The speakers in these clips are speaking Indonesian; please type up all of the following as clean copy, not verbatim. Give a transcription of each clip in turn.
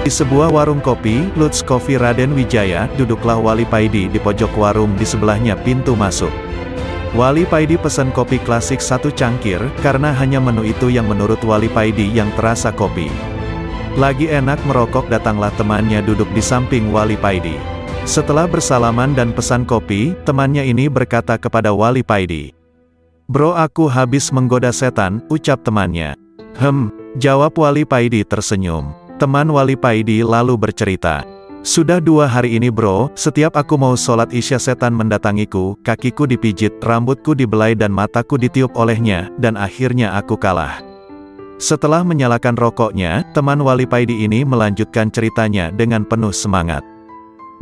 Di sebuah warung kopi, Lutz Coffee Raden Wijaya, duduklah Wali Paidi di pojok warung di sebelahnya pintu masuk. Wali Paidi pesan kopi klasik 1 cangkir, karena hanya menu itu yang menurut Wali Paidi yang terasa kopi. Lagi enak merokok datanglah temannya duduk di samping Wali Paidi. Setelah bersalaman dan pesan kopi, temannya ini berkata kepada Wali Paidi. "Bro, aku habis menggoda setan," ucap temannya. Jawab Wali Paidi tersenyum. Teman Wali Paidi lalu bercerita. "Sudah 2 hari ini bro, setiap aku mau sholat isya setan mendatangiku, kakiku dipijit, rambutku dibelai dan mataku ditiup olehnya, dan akhirnya aku kalah." Setelah menyalakan rokoknya, teman Wali Paidi ini melanjutkan ceritanya dengan penuh semangat.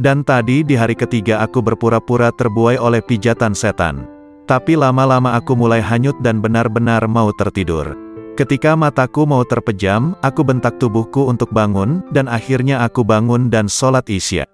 "Dan tadi di hari ketiga aku berpura-pura terbuai oleh pijatan setan. Tapi lama-lama aku mulai hanyut dan benar-benar mau tertidur. Ketika mataku mau terpejam, aku bentak tubuhku untuk bangun, dan akhirnya aku bangun dan sholat isya.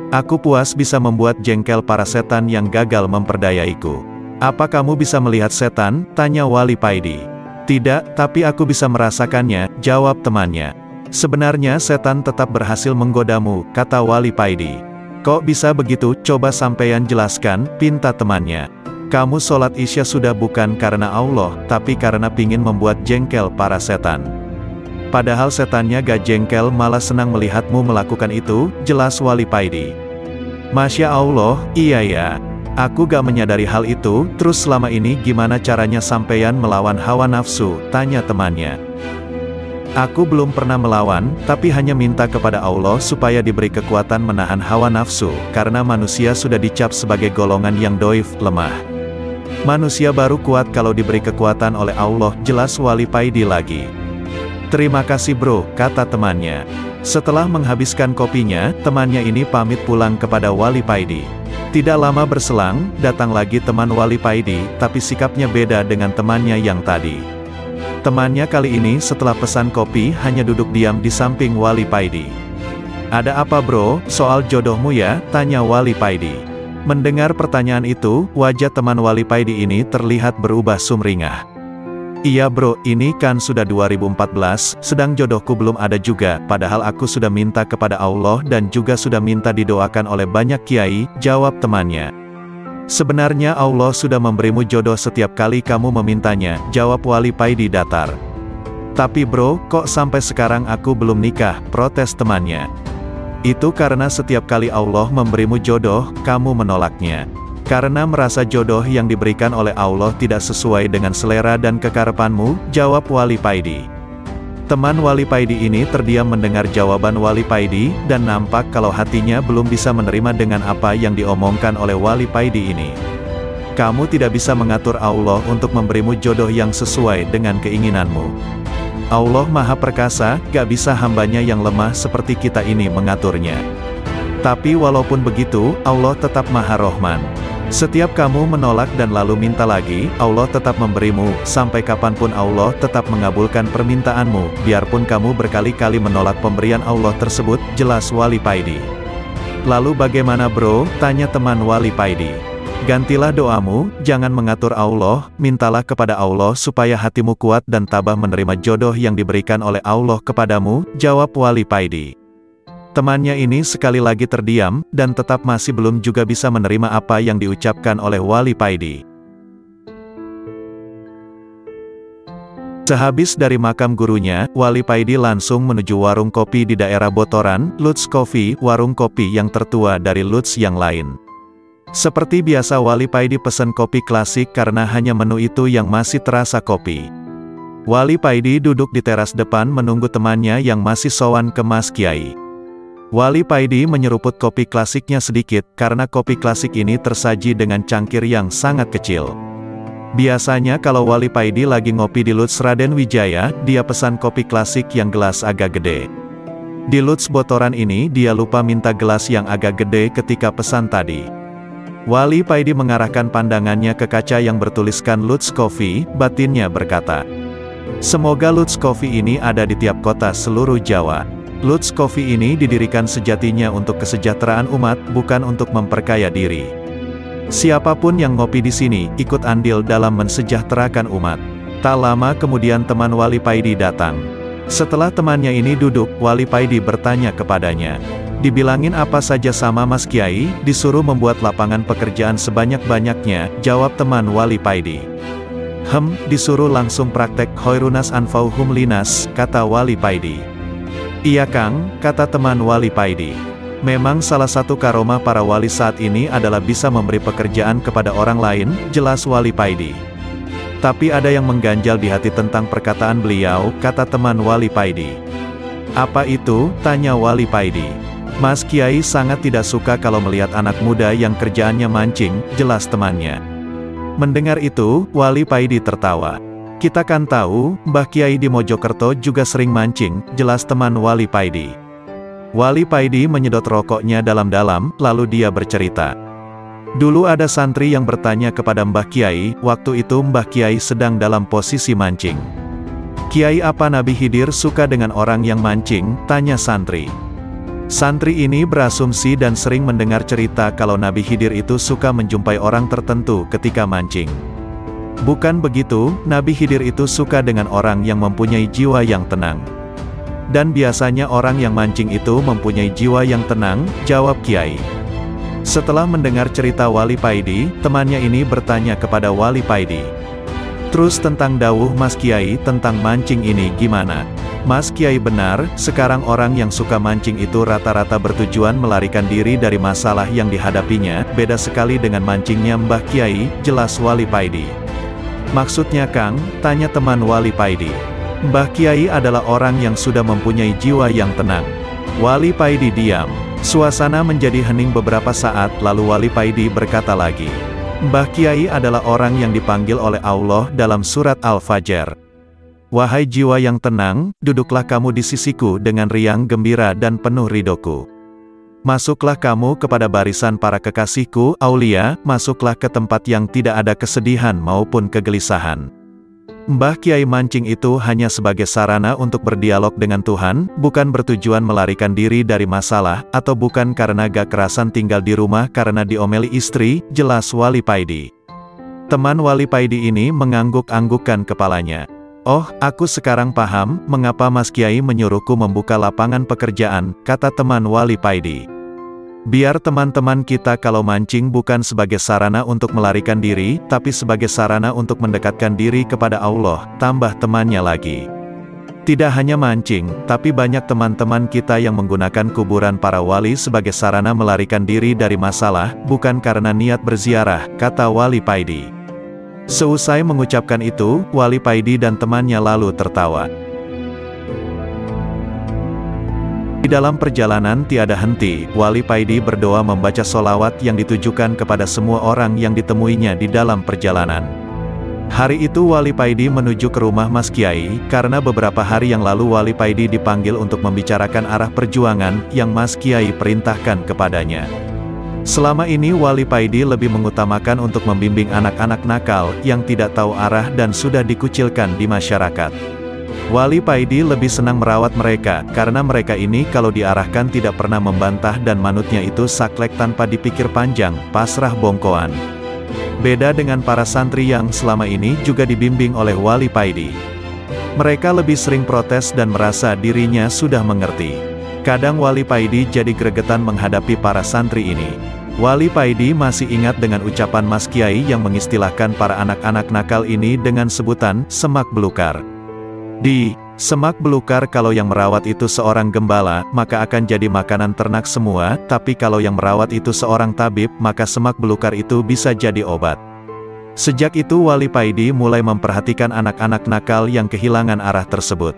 Aku puas bisa membuat jengkel para setan yang gagal memperdayaiku." "Apa kamu bisa melihat setan?" tanya Wali Paidi. "Tidak, tapi aku bisa merasakannya," jawab temannya. "Sebenarnya setan tetap berhasil menggodamu," kata Wali Paidi. "Kok bisa begitu? Coba sampeyan jelaskan," pinta temannya. "Kamu sholat isya sudah bukan karena Allah, tapi karena pingin membuat jengkel para setan. Padahal setannya gak jengkel malah senang melihatmu melakukan itu," jelas Wali Paidi. "Masya Allah, iya ya. Aku gak menyadari hal itu, terus selama ini gimana caranya sampeyan melawan hawa nafsu?" tanya temannya. "Aku belum pernah melawan, tapi hanya minta kepada Allah supaya diberi kekuatan menahan hawa nafsu, karena manusia sudah dicap sebagai golongan yang doif, lemah. Manusia baru kuat kalau diberi kekuatan oleh Allah," jelas Wali Paidi lagi. "Terima kasih bro," kata temannya. Setelah menghabiskan kopinya, temannya ini pamit pulang kepada Wali Paidi. Tidak lama berselang, datang lagi teman Wali Paidi, tapi sikapnya beda dengan temannya yang tadi. Temannya kali ini setelah pesan kopi hanya duduk diam di samping Wali Paidi. "Ada apa bro, soal jodohmu ya?" tanya Wali Paidi. Mendengar pertanyaan itu, wajah teman Wali Paidi ini terlihat berubah sumringah. "Iya bro, ini kan sudah 2014, sedang jodohku belum ada juga, padahal aku sudah minta kepada Allah dan juga sudah minta didoakan oleh banyak kiai," jawab temannya. "Sebenarnya Allah sudah memberimu jodoh setiap kali kamu memintanya," jawab Wali Paidi datar. "Tapi bro, kok sampai sekarang aku belum nikah?" protes temannya. "Itu karena setiap kali Allah memberimu jodoh, kamu menolaknya. Karena merasa jodoh yang diberikan oleh Allah tidak sesuai dengan selera dan kekarepanmu," jawab Wali Paidi. Teman Wali Paidi ini terdiam mendengar jawaban Wali Paidi, dan nampak kalau hatinya belum bisa menerima dengan apa yang diomongkan oleh Wali Paidi ini. "Kamu tidak bisa mengatur Allah untuk memberimu jodoh yang sesuai dengan keinginanmu. Allah Maha Perkasa, gak bisa hambanya yang lemah seperti kita ini mengaturnya. Tapi walaupun begitu, Allah tetap Maha Rohman. Setiap kamu menolak dan lalu minta lagi, Allah tetap memberimu, sampai kapanpun Allah tetap mengabulkan permintaanmu, biarpun kamu berkali-kali menolak pemberian Allah tersebut," jelas Wali Paidi. "Lalu bagaimana bro?" tanya teman Wali Paidi. "Gantilah doamu, jangan mengatur Allah, mintalah kepada Allah supaya hatimu kuat dan tabah menerima jodoh yang diberikan oleh Allah kepadamu," jawab Wali Paidi. Temannya ini sekali lagi terdiam, dan tetap masih belum juga bisa menerima apa yang diucapkan oleh Wali Paidi. Sehabis dari makam gurunya, Wali Paidi langsung menuju warung kopi di daerah Botoran, Lutz Coffee, warung kopi yang tertua dari Lutz yang lain. Seperti biasa Wali Paidi pesan kopi klasik karena hanya menu itu yang masih terasa kopi. Wali Paidi duduk di teras depan menunggu temannya yang masih sowan ke Mas Kiai. Wali Paidi menyeruput kopi klasiknya sedikit, karena kopi klasik ini tersaji dengan cangkir yang sangat kecil. Biasanya kalau Wali Paidi lagi ngopi di Lutz Raden Wijaya, dia pesan kopi klasik yang gelas agak gede. Di Lutz Botoran ini dia lupa minta gelas yang agak gede ketika pesan tadi. Wali Paidi mengarahkan pandangannya ke kaca yang bertuliskan Lutz Coffee, batinnya berkata, "Semoga Lutz Coffee ini ada di tiap kota seluruh Jawa. Lutz Coffee ini didirikan sejatinya untuk kesejahteraan umat, bukan untuk memperkaya diri. Siapapun yang ngopi di sini, ikut andil dalam mensejahterakan umat." Tak lama kemudian teman Wali Paidi datang. Setelah temannya ini duduk, Wali Paidi bertanya kepadanya. Dibilangin apa saja sama Mas Kiai, disuruh membuat lapangan pekerjaan sebanyak-banyaknya, jawab teman Wali Paidi. Disuruh langsung praktek Khairunas Anfauhum Linas, kata Wali Paidi. Iya Kang, kata teman Wali Paidi. Memang salah satu karomah para wali saat ini adalah bisa memberi pekerjaan kepada orang lain, jelas Wali Paidi. Tapi ada yang mengganjal di hati tentang perkataan beliau, kata teman Wali Paidi. Apa itu? Tanya Wali Paidi. Mas Kiai sangat tidak suka kalau melihat anak muda yang kerjaannya mancing, jelas temannya. Mendengar itu, Wali Paidi tertawa. Kita kan tahu, Mbah Kiai di Mojokerto juga sering mancing, jelas teman Wali Paidi. Wali Paidi menyedot rokoknya dalam-dalam, lalu dia bercerita. Dulu ada santri yang bertanya kepada Mbah Kiai, waktu itu Mbah Kiai sedang dalam posisi mancing. Kiai, apa Nabi Khidir suka dengan orang yang mancing? Tanya santri. Santri ini berasumsi dan sering mendengar cerita kalau Nabi Khidir itu suka menjumpai orang tertentu ketika mancing. Bukan begitu, Nabi Khidir itu suka dengan orang yang mempunyai jiwa yang tenang. Dan biasanya orang yang mancing itu mempunyai jiwa yang tenang, jawab Kiai. Setelah mendengar cerita Wali Paidi, temannya ini bertanya kepada Wali Paidi. Terus tentang dawuh Mas Kiai tentang mancing ini gimana? Mas Kiai benar, sekarang orang yang suka mancing itu rata-rata bertujuan melarikan diri dari masalah yang dihadapinya, beda sekali dengan mancingnya Mbah Kiai, jelas Wali Paidi. Maksudnya Kang, tanya teman Wali Paidi. Mbah Kiai adalah orang yang sudah mempunyai jiwa yang tenang. Wali Paidi diam. Suasana menjadi hening beberapa saat, lalu Wali Paidi berkata lagi. Mbah Kiai adalah orang yang dipanggil oleh Allah dalam surat Al-Fajr. Wahai jiwa yang tenang, duduklah kamu di sisiku dengan riang gembira dan penuh ridhoku. Masuklah kamu kepada barisan para kekasihku, aulia, masuklah ke tempat yang tidak ada kesedihan maupun kegelisahan. Mbah Kiai mancing itu hanya sebagai sarana untuk berdialog dengan Tuhan, bukan bertujuan melarikan diri dari masalah, atau bukan karena gak kerasan tinggal di rumah karena diomeli istri, jelas Wali Paidi. Teman Wali Paidi ini mengangguk-anggukkan kepalanya. Oh, aku sekarang paham, mengapa Mas Kiai menyuruhku membuka lapangan pekerjaan, kata teman Wali Paidi. Biar teman-teman kita kalau mancing bukan sebagai sarana untuk melarikan diri, tapi sebagai sarana untuk mendekatkan diri kepada Allah, tambah temannya lagi. Tidak hanya mancing, tapi banyak teman-teman kita yang menggunakan kuburan para wali sebagai sarana melarikan diri dari masalah, bukan karena niat berziarah, kata Wali Paidi. Seusai mengucapkan itu, Wali Paidi dan temannya lalu tertawa. Di dalam perjalanan tiada henti, Wali Paidi berdoa membaca solawat yang ditujukan kepada semua orang yang ditemuinya di dalam perjalanan. Hari itu Wali Paidi menuju ke rumah Mas Kiai, karena beberapa hari yang lalu Wali Paidi dipanggil untuk membicarakan arah perjuangan yang Mas Kiai perintahkan kepadanya. Selama ini Wali Paidi lebih mengutamakan untuk membimbing anak-anak nakal yang tidak tahu arah dan sudah dikucilkan di masyarakat. Wali Paidi lebih senang merawat mereka, karena mereka ini kalau diarahkan tidak pernah membantah dan manutnya itu saklek tanpa dipikir panjang, pasrah bongkoan. Beda dengan para santri yang selama ini juga dibimbing oleh Wali Paidi. Mereka lebih sering protes dan merasa dirinya sudah mengerti. Kadang Wali Paidi jadi gregetan menghadapi para santri ini. Wali Paidi masih ingat dengan ucapan Mas Kiai yang mengistilahkan para anak-anak nakal ini dengan sebutan semak belukar. Di semak belukar kalau yang merawat itu seorang gembala, maka akan jadi makanan ternak semua, tapi kalau yang merawat itu seorang tabib, maka semak belukar itu bisa jadi obat. Sejak itu Wali Paidi mulai memperhatikan anak-anak nakal yang kehilangan arah tersebut.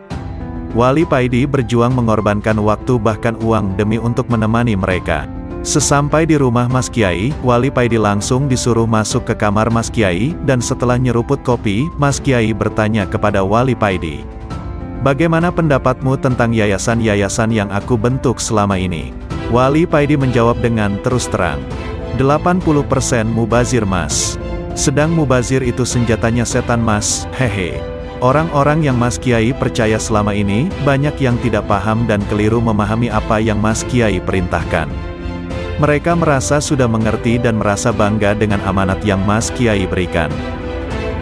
Wali Paidi berjuang mengorbankan waktu bahkan uang demi untuk menemani mereka. Sesampai di rumah Mas Kiai, Wali Paidi langsung disuruh masuk ke kamar Mas Kiai, dan setelah nyeruput kopi, Mas Kiai bertanya kepada Wali Paidi. Bagaimana pendapatmu tentang yayasan-yayasan yang aku bentuk selama ini? Wali Paidi menjawab dengan terus terang. 80% mubazir Mas. Sedang mubazir itu senjatanya setan Mas, hehe. Orang-orang yang Mas Kiai percaya selama ini, banyak yang tidak paham dan keliru memahami apa yang Mas Kiai perintahkan. Mereka merasa sudah mengerti dan merasa bangga dengan amanat yang Mas Kiai berikan.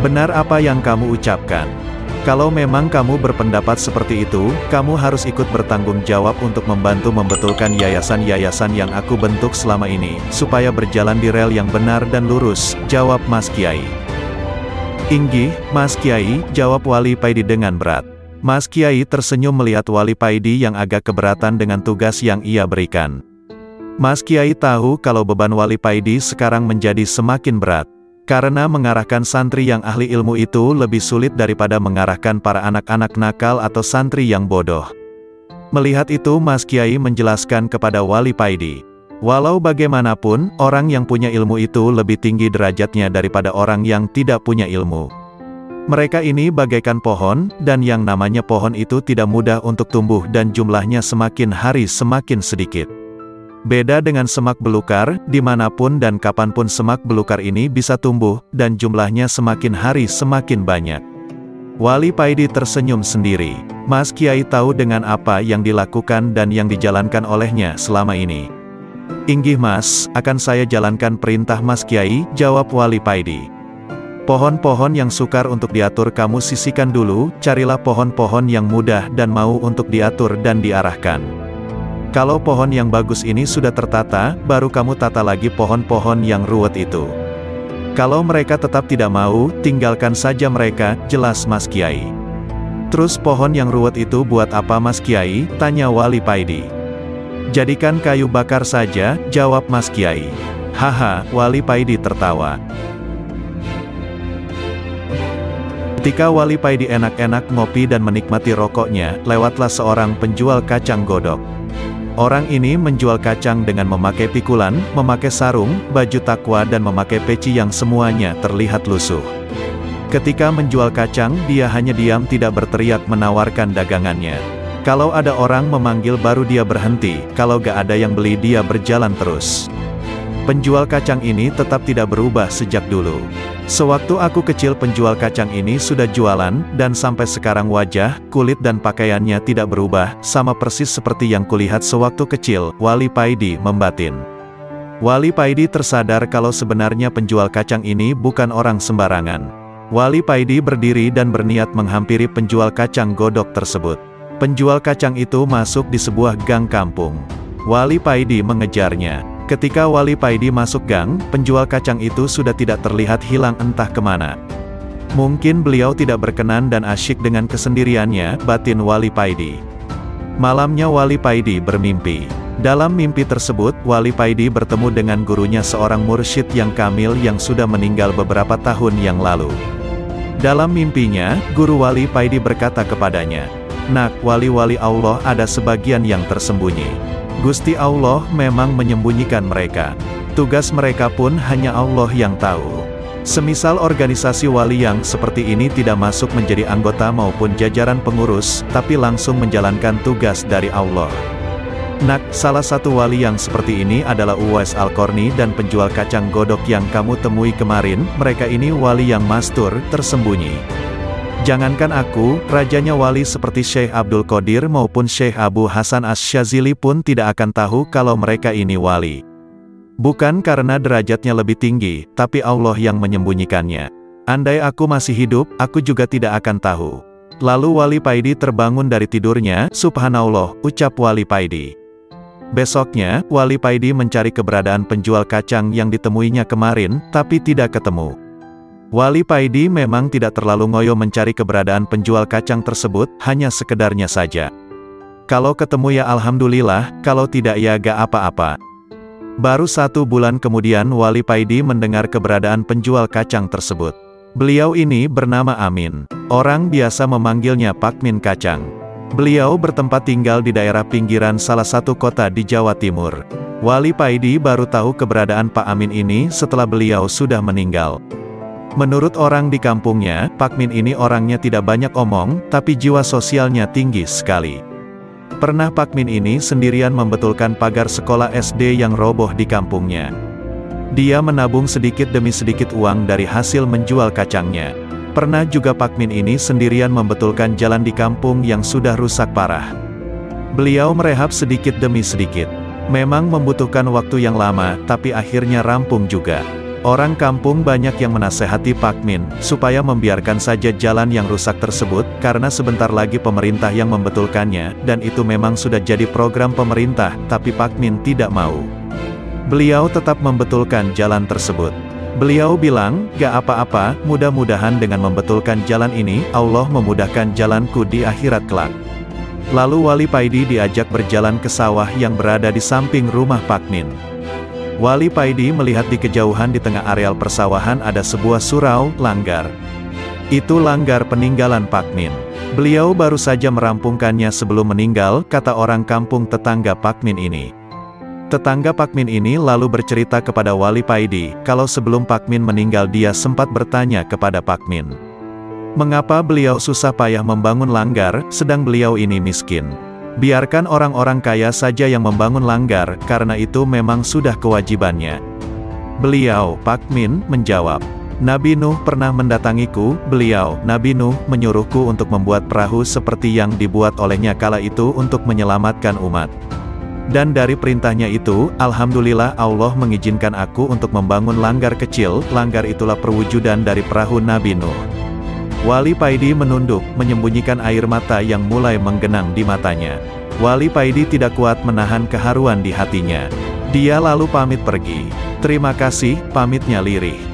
Benar apa yang kamu ucapkan. Kalau memang kamu berpendapat seperti itu, kamu harus ikut bertanggung jawab untuk membantu membetulkan yayasan-yayasan yang aku bentuk selama ini, supaya berjalan di rel yang benar dan lurus, jawab Mas Kiai. Inggih, Mas Kiai, jawab Wali Paidi dengan berat. Mas Kiai tersenyum melihat Wali Paidi yang agak keberatan dengan tugas yang ia berikan. Mas Kiai tahu kalau beban Wali Paidi sekarang menjadi semakin berat. Karena mengarahkan santri yang ahli ilmu itu lebih sulit daripada mengarahkan para anak-anak nakal atau santri yang bodoh. Melihat itu Mas Kiai menjelaskan kepada Wali Paidi. Walau bagaimanapun, orang yang punya ilmu itu lebih tinggi derajatnya daripada orang yang tidak punya ilmu. Mereka ini bagaikan pohon, dan yang namanya pohon itu tidak mudah untuk tumbuh dan jumlahnya semakin hari semakin sedikit. Beda dengan semak belukar, dimanapun dan kapanpun semak belukar ini bisa tumbuh, dan jumlahnya semakin hari semakin banyak. Wali Paidi tersenyum sendiri. Mas Kiai tahu dengan apa yang dilakukan dan yang dijalankan olehnya selama ini. Inggih Mas, akan saya jalankan perintah Mas Kiai, jawab Wali Paidi. Pohon-pohon yang sukar untuk diatur kamu sisihkan dulu, carilah pohon-pohon yang mudah dan mau untuk diatur dan diarahkan. Kalau pohon yang bagus ini sudah tertata, baru kamu tata lagi pohon-pohon yang ruwet itu. Kalau mereka tetap tidak mau, tinggalkan saja mereka, jelas Mas Kiai. Terus pohon yang ruwet itu buat apa Mas Kiai? Tanya Wali Paidi. Jadikan kayu bakar saja, jawab Mas Kiai. Haha, Wali Paidi tertawa. Ketika Wali Paidi enak-enak ngopi dan menikmati rokoknya, lewatlah seorang penjual kacang godok. Orang ini menjual kacang dengan memakai pikulan, memakai sarung, baju takwa dan memakai peci yang semuanya terlihat lusuh. Ketika menjual kacang, dia hanya diam tidak berteriak menawarkan dagangannya. Kalau ada orang memanggil baru dia berhenti, kalau gak ada yang beli dia berjalan terus. Penjual kacang ini tetap tidak berubah sejak dulu. Sewaktu aku kecil penjual kacang ini sudah jualan, dan sampai sekarang wajah, kulit dan pakaiannya tidak berubah, sama persis seperti yang kulihat sewaktu kecil, Wali Paidi membatin. Wali Paidi tersadar kalau sebenarnya penjual kacang ini bukan orang sembarangan. Wali Paidi berdiri dan berniat menghampiri penjual kacang godok tersebut. Penjual kacang itu masuk di sebuah gang kampung. Wali Paidi mengejarnya. Ketika Wali Paidi masuk gang, penjual kacang itu sudah tidak terlihat hilang entah kemana. Mungkin beliau tidak berkenan dan asyik dengan kesendiriannya, batin Wali Paidi. Malamnya Wali Paidi bermimpi. Dalam mimpi tersebut, Wali Paidi bertemu dengan gurunya seorang mursyid yang kamil yang sudah meninggal beberapa tahun yang lalu. Dalam mimpinya, guru Wali Paidi berkata kepadanya, "Nak, wali-wali Allah ada sebagian yang tersembunyi. Gusti Allah memang menyembunyikan mereka. Tugas mereka pun hanya Allah yang tahu. Semisal organisasi wali yang seperti ini tidak masuk menjadi anggota maupun jajaran pengurus, tapi langsung menjalankan tugas dari Allah. Nak, salah satu wali yang seperti ini adalah Uwais Al-Qarni dan penjual kacang godok yang kamu temui kemarin, mereka ini wali yang mastur, tersembunyi. Jangankan aku, rajanya wali seperti Syekh Abdul Qadir maupun Syekh Abu Hasan Asy-Syadzili pun tidak akan tahu kalau mereka ini wali. Bukan karena derajatnya lebih tinggi, tapi Allah yang menyembunyikannya. Andai aku masih hidup, aku juga tidak akan tahu." Lalu Wali Paidi terbangun dari tidurnya, "Subhanallah," ucap Wali Paidi. Besoknya, Wali Paidi mencari keberadaan penjual kacang yang ditemuinya kemarin, tapi tidak ketemu. Wali Paidi memang tidak terlalu ngoyo mencari keberadaan penjual kacang tersebut, hanya sekedarnya saja. Kalau ketemu ya alhamdulillah, kalau tidak ya gak apa-apa. Baru 1 bulan kemudian Wali Paidi mendengar keberadaan penjual kacang tersebut. Beliau ini bernama Amin. Orang biasa memanggilnya Pak Min Kacang. Beliau bertempat tinggal di daerah pinggiran salah satu kota di Jawa Timur. Wali Paidi baru tahu keberadaan Pak Amin ini setelah beliau sudah meninggal. Menurut orang di kampungnya, Pak Min ini orangnya tidak banyak omong, tapi jiwa sosialnya tinggi sekali. Pernah Pak Min ini sendirian membetulkan pagar sekolah SD yang roboh di kampungnya. Dia menabung sedikit demi sedikit uang dari hasil menjual kacangnya. Pernah juga Pak Min ini sendirian membetulkan jalan di kampung yang sudah rusak parah. Beliau merehab sedikit demi sedikit. Memang membutuhkan waktu yang lama, tapi akhirnya rampung juga. Orang kampung banyak yang menasehati Pak Min, supaya membiarkan saja jalan yang rusak tersebut, karena sebentar lagi pemerintah yang membetulkannya, dan itu memang sudah jadi program pemerintah, tapi Pak Min tidak mau. Beliau tetap membetulkan jalan tersebut. Beliau bilang, gak apa-apa, mudah-mudahan dengan membetulkan jalan ini, Allah memudahkan jalanku di akhirat kelak. Lalu Wali Paidi diajak berjalan ke sawah yang berada di samping rumah Pak Min. Wali Paidi melihat di kejauhan di tengah areal persawahan ada sebuah surau, langgar. Itu langgar peninggalan Pak Min. Beliau baru saja merampungkannya sebelum meninggal, kata orang kampung tetangga Pak Min ini. Tetangga Pak Min ini lalu bercerita kepada Wali Paidi, kalau sebelum Pak Min meninggal dia sempat bertanya kepada Pak Min. Mengapa beliau susah payah membangun langgar, sedang beliau ini miskin? Biarkan orang-orang kaya saja yang membangun langgar, karena itu memang sudah kewajibannya. Beliau, Pak Min, menjawab, Nabi Nuh pernah mendatangiku, Nabi Nuh, menyuruhku untuk membuat perahu seperti yang dibuat olehnya kala itu untuk menyelamatkan umat. Dan dari perintahnya itu, Alhamdulillah Allah mengizinkan aku untuk membangun langgar kecil, langgar itulah perwujudan dari perahu Nabi Nuh. Wali Paidi menunduk, menyembunyikan air mata yang mulai menggenang di matanya. Wali Paidi tidak kuat menahan keharuan di hatinya. Dia lalu pamit pergi. Terima kasih, pamitnya lirih.